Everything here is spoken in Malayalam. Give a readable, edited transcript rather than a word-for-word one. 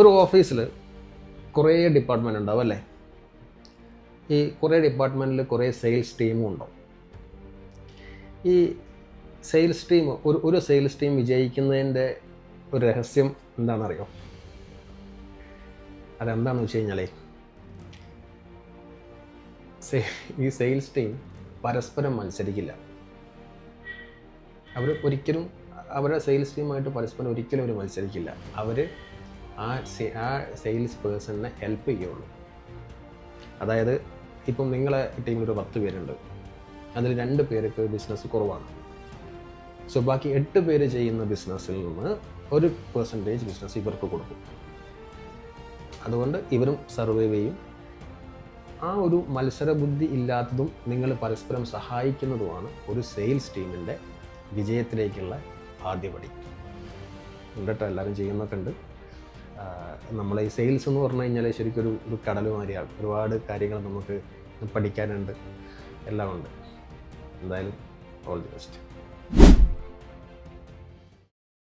ഒരു ഓഫീസിൽ കുറേ ഡിപ്പാർട്ട്മെൻ്റ് ഉണ്ടാവും അല്ലേ? ഈ കുറേ ഡിപ്പാർട്ട്മെൻറ്റിൽ കുറേ സെയിൽസ് ടീമും ഉണ്ടാവും. ഈ സെയിൽസ് ടീം ഒരു സെയിൽസ് ടീം വിജയിക്കുന്നതിൻ്റെ ഒരു രഹസ്യം എന്താണെന്നറിയോ? അതെന്താണെന്ന് വെച്ച് കഴിഞ്ഞാൽ ഈ സെയിൽസ് ടീം പരസ്പരം മത്സരിക്കില്ല. അവരുടെ സെയിൽസ് ടീമായിട്ട് പരസ്പരം ഒരിക്കലും അവർ മത്സരിക്കില്ല. അവർ ആ സെയിൽസ് പേഴ്സണിനെ ഹെൽപ്പ് ചെയ്യുള്ളൂ. അതായത് ഇപ്പം നിങ്ങളെ ടീമിൽ ഒരു 10 പേരുണ്ട്, അതിൽ 2 പേർക്ക് ബിസിനസ് കുറവാണ്. സോ ബാക്കി 8 പേര് ചെയ്യുന്ന ബിസിനസ്സിൽ നിന്ന് 1% ബിസിനസ് ഇവർക്ക് കൊടുക്കും. അതുകൊണ്ട് ഇവരും സർവൈവ് ചെയ്യും. ആ ഒരു മത്സരബുദ്ധി ഇല്ലാത്തതും നിങ്ങൾ പരസ്പരം സഹായിക്കുന്നതുമാണ് ഒരു സെയിൽസ് ടീമിൻ്റെ വിജയത്തിലേക്കുള്ള ആദ്യപടി. ഉണ്ടട്ടോ, എല്ലാവരും ചെയ്യുന്നൊക്കെ ഉണ്ട്. നമ്മൾ ഈ സെയിൽസ് എന്ന് പറഞ്ഞു കഴിഞ്ഞാൽ ശരിക്കും ഒരു കടൽ മാതിരിയാണ്. ഒരുപാട് കാര്യങ്ങൾ നമുക്ക് പഠിക്കാനുണ്ട്, എല്ലാം ഉണ്ട്. എന്തായാലും ഓൾ ദി ബെസ്റ്റ്.